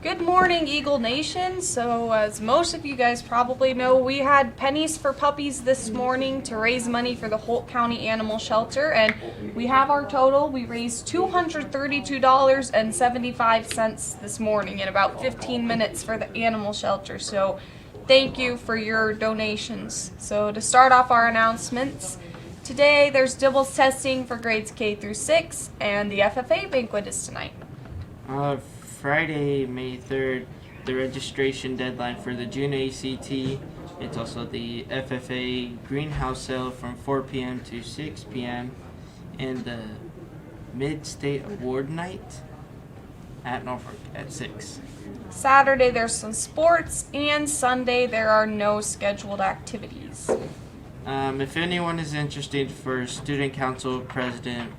Good morning, Eagle Nation. So, as most of you guys probably know, we had Pennies for Puppies this morning to raise money for the Holt County Animal Shelter, and we have our total. We raised $232.75 this morning in about 15 minutes for the animal shelter. So, thank you for your donations. So, to start off our announcements, today there's Dibbles testing for grades K through 6, and the FFA banquet is tonight. Friday, May 3rd, the registration deadline for the June ACT. It's also the FFA greenhouse sale from 4 p.m. to 6 p.m. and the Mid-State Award Night at Norfolk at 6. Saturday there's some sports, and Sunday there are no scheduled activities. If anyone is interested for student council president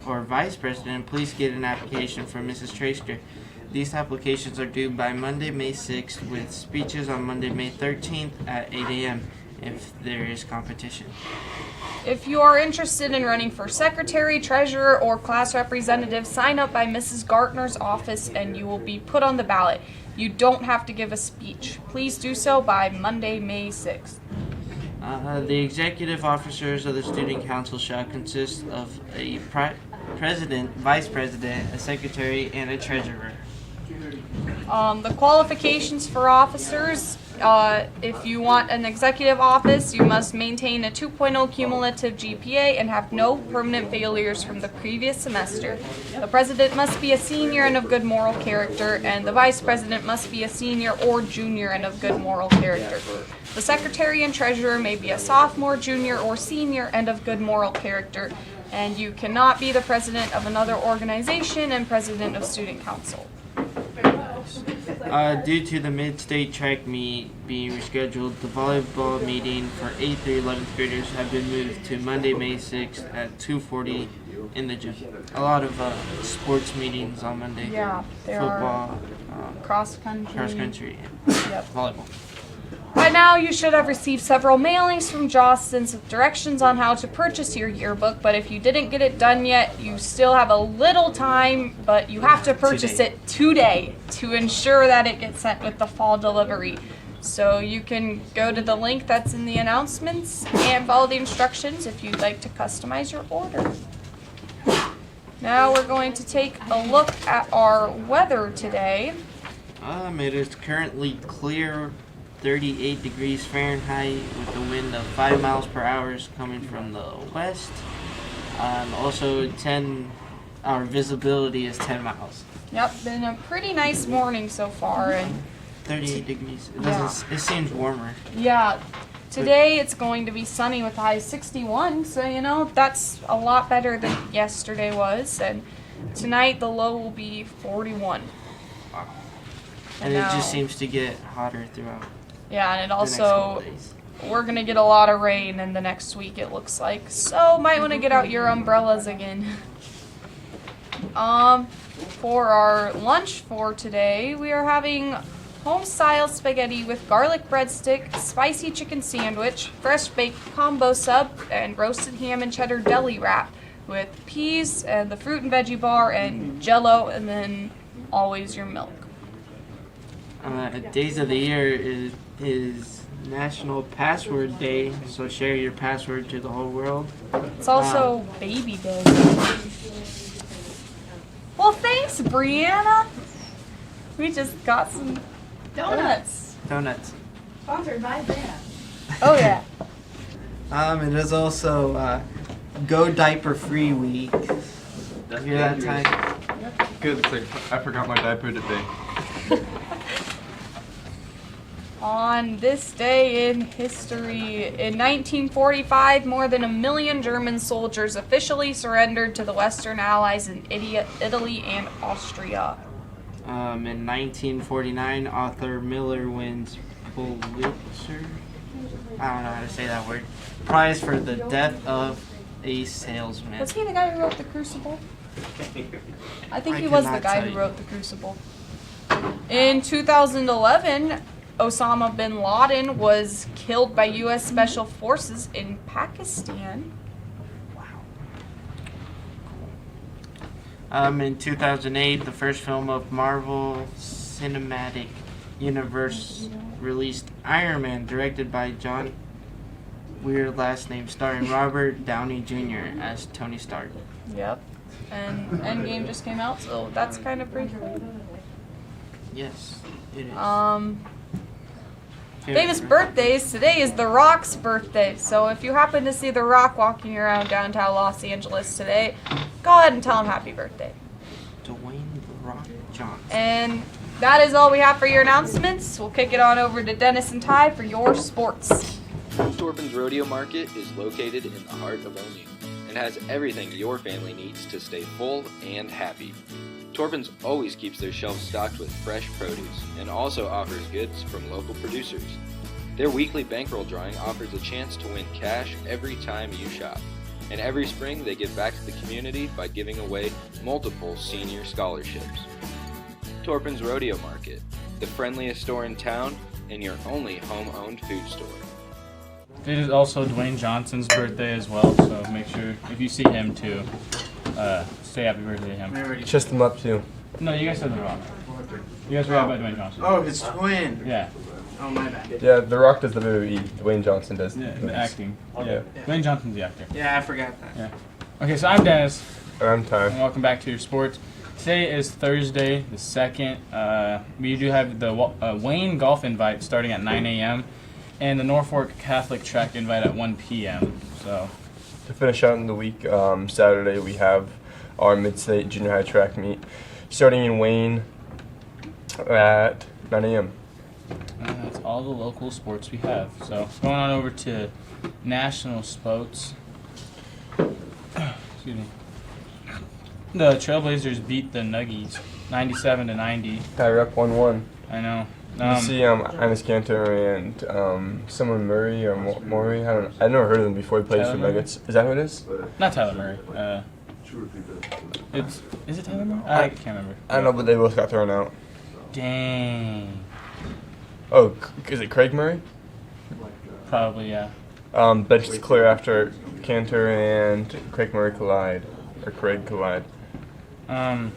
or vice president, please get an application from Mrs. Traster. These applications are due by Monday, May 6th, with speeches on Monday, May 13th at 8 a.m. if there is competition. If you are interested in running for secretary, treasurer, or class representative, sign up by Mrs. Gartner's office and you will be put on the ballot. You don't have to give a speech. Please do so by Monday, May 6th. The executive officers of the student council shall consist of a president, vice president, a secretary, and a treasurer. The qualifications for officers, if you want an executive office, you must maintain a 2.0 cumulative GPA and have no permanent failures from the previous semester. The president must be a senior and of good moral character, and the vice president must be a senior or junior and of good moral character. The secretary and treasurer may be a sophomore, junior, or senior and of good moral character, and you cannot be the president of another organization and president of student council. Due to the mid-state track meet being rescheduled, the volleyball meeting for 8th through 11th graders have been moved to Monday, May 6th at 2:40 in the gym. A lot of sports meetings on Monday. Yeah, there Football, are cross country, and volleyball. By now, you should have received several mailings from Jostens with directions on how to purchase your yearbook, but if you didn't get it done yet, you still have a little time, but you have to purchase it today to ensure that it gets sent with the fall delivery. So you can go to the link that's in the announcements and follow the instructions if you'd like to customize your order. Now we're going to take a look at our weather today. It is currently clear, 38 degrees Fahrenheit with a wind of 5 miles per hour coming from the west. Also, our visibility is 10 miles. Yep, been a pretty nice morning so far, and 38 degrees. It seems warmer. yeah, today it's going to be sunny with a high 61, so that's a lot better than yesterday was, and tonight the low will be 41. Wow. And it just seems to get hotter throughout. Yeah, and it also, we're going to get a lot of rain in the next week, it looks like. So, might want to get out your umbrellas again. For our lunch for today, we are having home-style spaghetti with garlic breadstick, spicy chicken sandwich, fresh baked combo sub, and roasted ham and cheddar deli wrap with peas and the fruit and veggie bar and Jell-O, and then always your milk. Days of the year is National Password Day, so share your password to the whole world. It's also Baby Day. Well, thanks, Brianna. We just got some donuts. Sponsored by Brianna. Oh, yeah. It is also Go Diaper Free Week. That's hear that time? Good. It's like I forgot my diaper today. On this day in history, in 1945, more than 1 million German soldiers officially surrendered to the Western Allies in Italy and Austria. In 1949, Arthur Miller wins Pulitzer, I don't know how to say that word, prize for the death of a salesman. Was he the guy who wrote The Crucible? I think he was the guy who wrote The Crucible. In 2011, Osama bin Laden was killed by U.S. Special Forces in Pakistan. In 2008, the first film of Marvel Cinematic Universe released Iron Man, directed by John Weird last name, starring Robert Downey Jr. as Tony Stark. Yep. And Endgame just came out, so that's kind of pretty cool. Yes, it is. Famous birthdays. Today is The Rock's birthday. So if you happen to see The Rock walking around downtown Los Angeles today, go ahead and tell him happy birthday. Dwayne The Rock Johnson. And that is all we have for your announcements. We'll kick it on over to Dennis and Ty for your sports. Torpin's Rodeo Market is located in the heart of O'Neill and has everything your family needs to stay full and happy. Torpin's always keeps their shelves stocked with fresh produce and also offers goods from local producers. Their weekly bankroll drawing offers a chance to win cash every time you shop. And every spring they give back to the community by giving away multiple senior scholarships. Torpin's Rodeo Market, the friendliest store in town and your only home-owned food store. It is also Dwayne Johnson's birthday as well, so make sure if you see him too, say happy birthday to him. Chest him up too. No, you guys said The Rock. You guys forgot about Dwayne Johnson. Oh, his twin. Yeah, Oh, my bad. Yeah, The Rock does the WWE. Dwayne Johnson does. the acting. Yeah, Dwayne Johnson's the actor. Yeah, I forgot that. Yeah. Okay, so I'm Dennis, I'm and tired. welcome back to your sports. Today is Thursday, the 2nd. We do have the Wayne Golf Invite starting at 9 a.m. and the Norfolk Catholic Track Invite at 1 p.m. So, To finish out in the week, Saturday we have our Mid-State Junior High track meet starting in Wayne at 9 a.m. that's all the local sports we have. So going on over to national sports. Excuse me. The Trailblazers beat the Nuggies 97-90. Tie up 1-1. I know. You see Ines Cantor and someone Murray or Maury. I've never heard of them before. He plays Tyler for Murray? Nuggets. Is that who it is? Not Tyler Murray. Is it Tyler Murray? I can't remember. I don't know, but they both got thrown out. Dang. Oh, is it Craig Murray? Probably, yeah. Bench is clear after Cantor and Craig Murray collide. Or Craig collide. I'm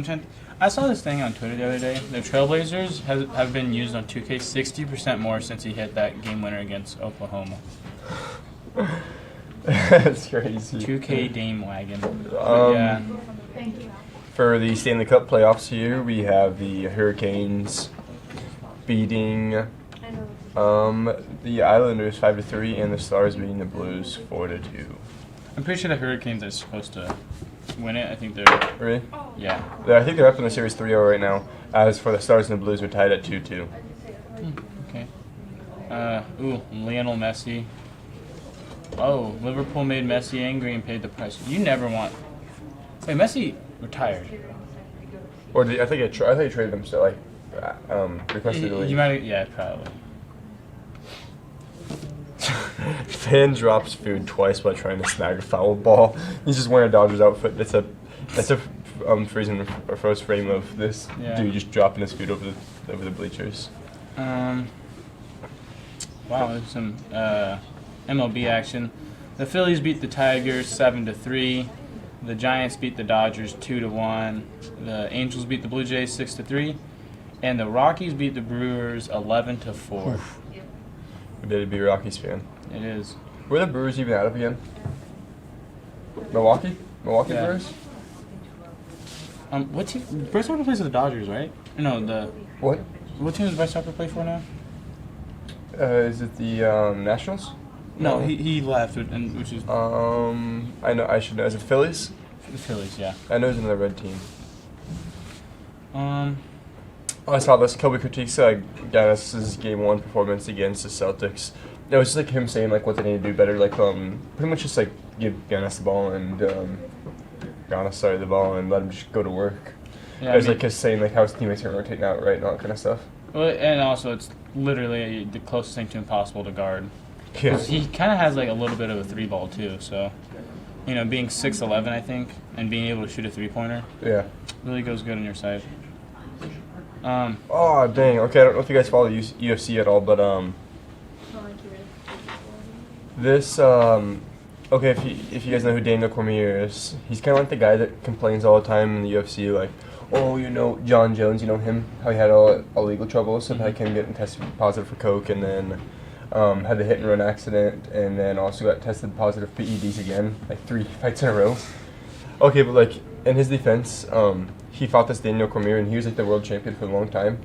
trying. I saw this thing on Twitter the other day. The Trailblazers have been used on 2K 60% more since he hit that game winner against Oklahoma. That's crazy. 2K Dame Wagon. Yeah. For the Stanley Cup playoffs here, we have the Hurricanes beating the Islanders 5-3 and the Stars beating the Blues 4-2. I'm pretty sure the Hurricanes are supposed to win it. I think they're. Really? Yeah. I think they're up in the series 3-0 right now. As for the Stars and the Blues, we're tied at 2-2. Okay. Lionel Messi. Oh, Liverpool made Messi angry and paid the price. You never want. Wait, Messi retired. Or I think I traded them, so requested to You leave. might. Yeah, probably. Fan drops food twice while trying to snag a foul ball. He's just wearing a Dodgers outfit. That's a froze frame of this dude just dropping his food over the bleachers. Wow, there's some MLB action. The Phillies beat the Tigers 7-3. The Giants beat the Dodgers 2-1. The Angels beat the Blue Jays 6-3, and the Rockies beat the Brewers 11-4. We did be a Rockies fan. It is. Where are the Brewers even out of again? Milwaukee? Milwaukee Yeah. Brewers? What team? Bryce Harper plays for the Dodgers, right? No, what team does Bryce Harper play for now? Is it the Nationals? No, he left, and which is I know. I should know. Is it Phillies? the Phillies. Yeah. I know it's another red team. Oh, I saw this. Kobe critiques Giannis's Game 1 performance against the Celtics. It was just like him saying like what they need to do better. Like pretty much just like give Giannis the ball and the ball and let him just go to work. Yeah, It was like his saying like how his teammates are rotating out right and all that kind of stuff. well, and also it's literally the closest thing to impossible to guard. Yeah. He kind of has like a little bit of a three ball too, so being 6'11", I think, and being able to shoot a 3-pointer Yeah. really goes good on your side. Oh dang. Okay, I don't know if you guys follow UFC at all, but this okay, if you guys know who Daniel Cormier is, he's kind of like the guy that complains all the time in the UFC, like, oh, you know, John Jones, you know him, how he had all illegal troubles, so like him getting tested positive for coke, and then had the hit and run accident, and then also got tested positive for PEDs again, like 3 fights in a row. Okay, but like in his defense, he fought this Daniel Cormier, and he was like the world champion for a long time.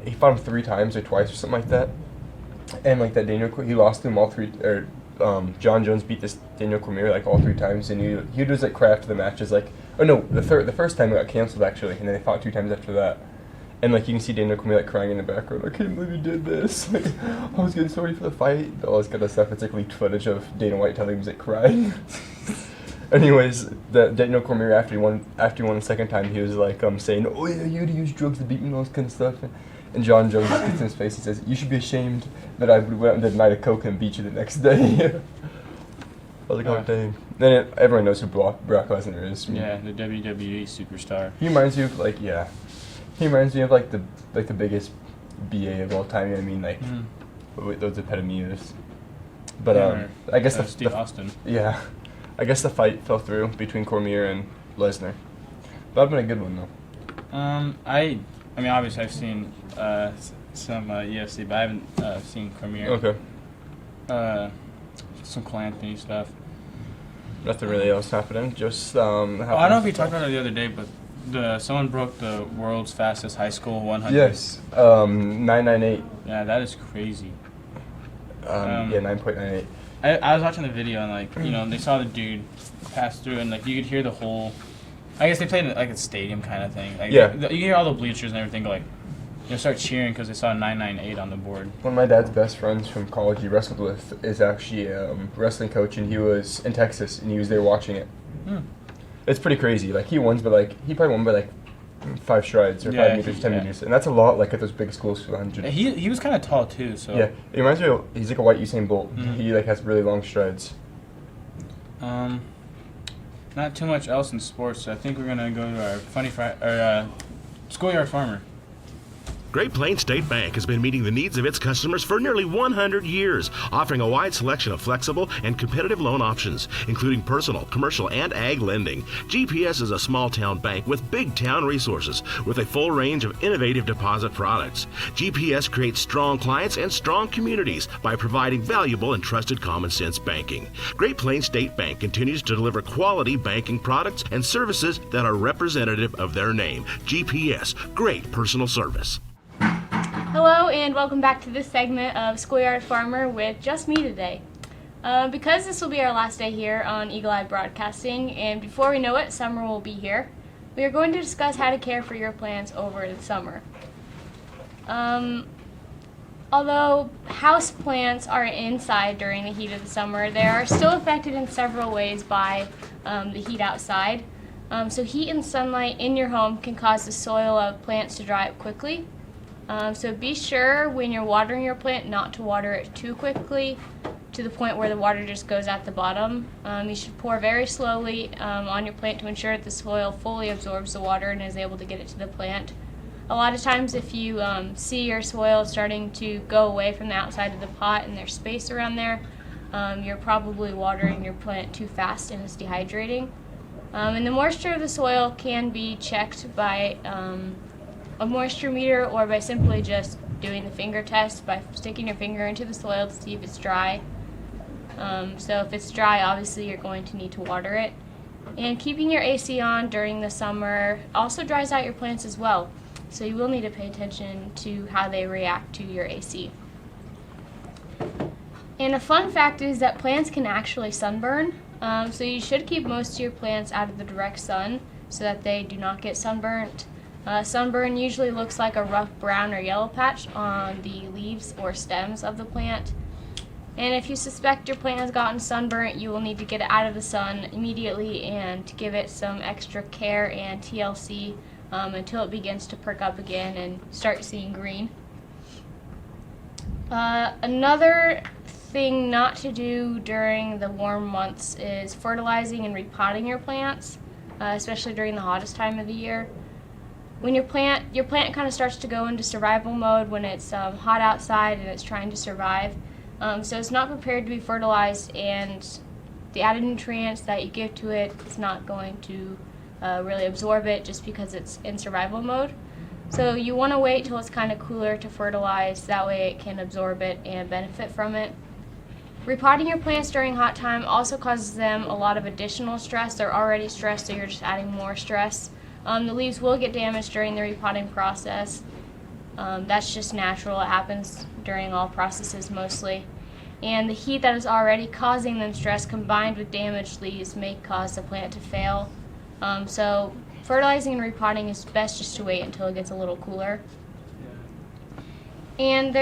He fought him 3 times or twice or something like that, and like that he lost to him all 3. Or John Jones beat this Daniel Cormier like all 3 times, and he would just like cry after the matches, like, oh no, the first time it got canceled actually, and then they fought 2 times after that. And like you can see Daniel Cormier like crying in the background, I can't believe you did this. Like, I was getting sorry for the fight, all this kind of stuff. It's like leaked footage of Dana White telling him he's like crying. Anyways, the Daniel Cormier after he won the second time, he was like saying, oh yeah, you had to use drugs to beat me and all this kind of stuff. And John Jones gets in his face. He says, you should be ashamed that I went out and did a night of coke and beat you the next day. I was like, oh dang. Then everyone knows who Brock Lesnar is. Yeah, the WWE superstar. He reminds me of like he reminds me of like the biggest BA of all time. You know what I mean? Like with those epitomes. But I guess Steve Austin. Yeah, I guess the fight fell through between Cormier and Lesnar. That'd been a good one though. I mean, obviously I've seen some UFC, but I haven't seen Cormier. Okay. Some Cole Anthony stuff. Nothing really else happening. Just I don't know if we talked about it the other day, but someone broke the world's fastest high school 100. Yes. 998. Yeah, that is crazy. Yeah, 9.98. I was watching the video and like they saw the dude pass through and like you could hear the whole. I guess they played in like a stadium kind of thing. Like, yeah. You could hear all the bleachers and everything go like, start cheering because they saw 998 on the board. One of my dad's best friends from college he wrestled with is actually a wrestling coach, and he was in Texas, and he was there watching it. It's pretty crazy. Like, he wins, but like he probably won by like 5 strides or 5 meters, 10 meters, and that's a lot. Like at those big schools for 100. He was kind of tall too, so. Yeah, it reminds me of he's like a white Usain Bolt. He like has really long strides. Not too much else in sports. So I think we're gonna go to our Schoolyard Farmer. Great Plains State Bank has been meeting the needs of its customers for nearly 100 years, offering a wide selection of flexible and competitive loan options, including personal, commercial, and ag lending. GPS is a small-town bank with big-town resources, with a full range of innovative deposit products. GPS creates strong clients and strong communities by providing valuable and trusted common-sense banking. Great Plains State Bank continues to deliver quality banking products and services that are representative of their name. GPS, great personal service. Hello and welcome back to this segment of Schoolyard Farmer with just me today. Because this will be our last day here on Eagle Eye Broadcasting, and before we know it, summer will be here, we are going to discuss how to care for your plants over the summer. Although house plants are inside during the heat of the summer, they are still affected in several ways by the heat outside. So heat and sunlight in your home can cause the soil of plants to dry up quickly. So be sure when you're watering your plant not to water it too quickly to the point where the water just goes at the bottom. You should pour very slowly on your plant to ensure that the soil fully absorbs the water and is able to get it to the plant. A lot of times if you see your soil starting to go away from the outside of the pot and there's space around there, you're probably watering your plant too fast and it's dehydrating. And the moisture of the soil can be checked by a moisture meter or by simply just doing the finger test by sticking your finger into the soil to see if it's dry. So if it's dry, obviously you're going to need to water it. And keeping your AC on during the summer also dries out your plants as well. So you will need to pay attention to how they react to your AC. And a fun fact is that plants can actually sunburn. So you should keep most of your plants out of the direct sun so that they do not get sunburnt. Sunburn usually looks like a rough brown or yellow patch on the leaves or stems of the plant. And if you suspect your plant has gotten sunburnt, you will need to get it out of the sun immediately and give it some extra care and TLC until it begins to perk up again and start seeing green. Another thing not to do during the warm months is fertilizing and repotting your plants, especially during the hottest time of the year. When your plant kind of starts to go into survival mode when it's hot outside and it's trying to survive. So it's not prepared to be fertilized, and the added nutrients that you give to it is not going to really absorb it just because it's in survival mode. So you want to wait till it's kind of cooler to fertilize, that way it can absorb it and benefit from it. Repotting your plants during hot time also causes them a lot of additional stress. They're already stressed, so you're just adding more stress. The leaves will get damaged during the repotting process. That's just natural. It happens during all processes mostly. And the heat that is already causing them stress combined with damaged leaves may cause the plant to fail. So fertilizing and repotting is best just to wait until it gets a little cooler. And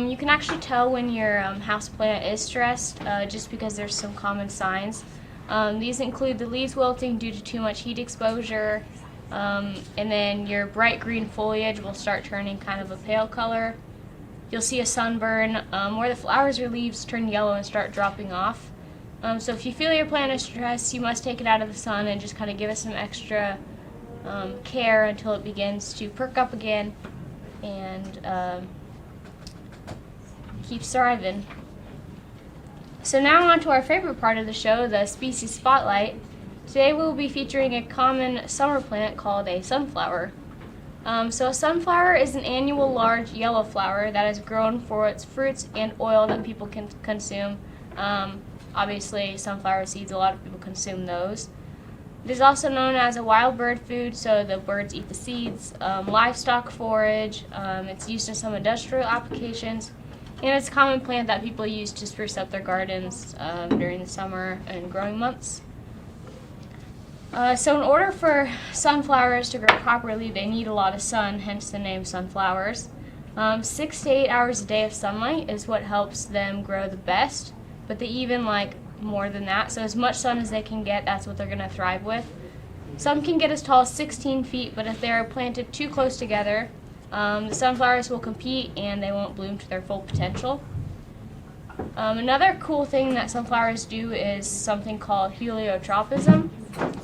you can actually tell when your house plant is stressed just because there's some common signs. These include the leaves wilting due to too much heat exposure, and then your bright green foliage will start turning kind of a pale color. You'll see a sunburn where the flowers or leaves turn yellow and start dropping off. So if you feel your plant is stressed, you must take it out of the sun and just kind of give it some extra care until it begins to perk up again and keeps thriving. So now on to our favorite part of the show, the species spotlight. Today we'll be featuring a common summer plant called a sunflower. So a sunflower is an annual large yellow flower that is grown for its fruits and oil that people can consume. Obviously, sunflower seeds, a lot of people consume those. It is also known as a wild bird food, so the birds eat the seeds, livestock forage. It's used in some industrial applications, and it's a common plant that people use to spruce up their gardens during the summer and growing months. So in order for sunflowers to grow properly, they need a lot of sun, hence the name sunflowers. 6 to 8 hours a day of sunlight is what helps them grow the best, but they even like more than that. So as much sun as they can get, that's what they're going to thrive with. Some can get as tall as 16 feet, but if they're planted too close together, the sunflowers will compete and they won't bloom to their full potential. Another cool thing that sunflowers do is something called heliotropism.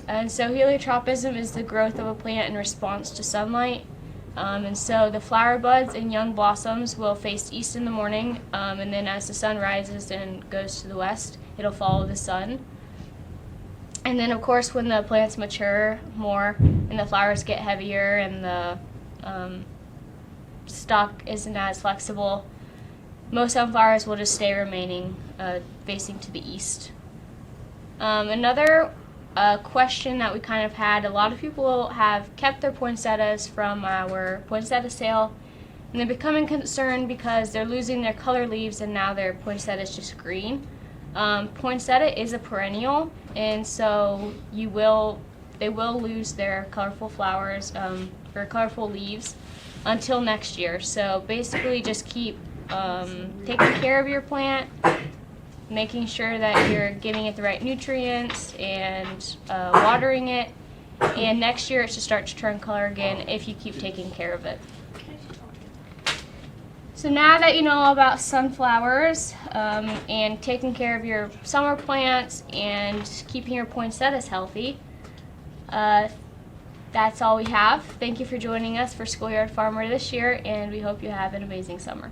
And so heliotropism is the growth of a plant in response to sunlight. And so the flower buds and young blossoms will face east in the morning, and then as the sun rises and goes to the west, it'll follow the sun. And then of course when the plants mature more and the flowers get heavier and the stalk isn't as flexible, most sunflowers will just stay remaining facing to the east. Another question that we kind of had, a lot of people have kept their poinsettias from our poinsettia sale, and they're becoming concerned because they're losing their color leaves and now their poinsettia is just green. Poinsettia is a perennial, and so they will lose their colorful flowers or colorful leaves until next year. So basically just keep taking care of your plant, making sure that you're giving it the right nutrients and watering it, and next year it should start to turn color again if you keep taking care of it. So now that you know all about sunflowers and taking care of your summer plants and keeping your poinsettias healthy, that's all we have. Thank you for joining us for Schoolyard Farmer this year, and we hope you have an amazing summer.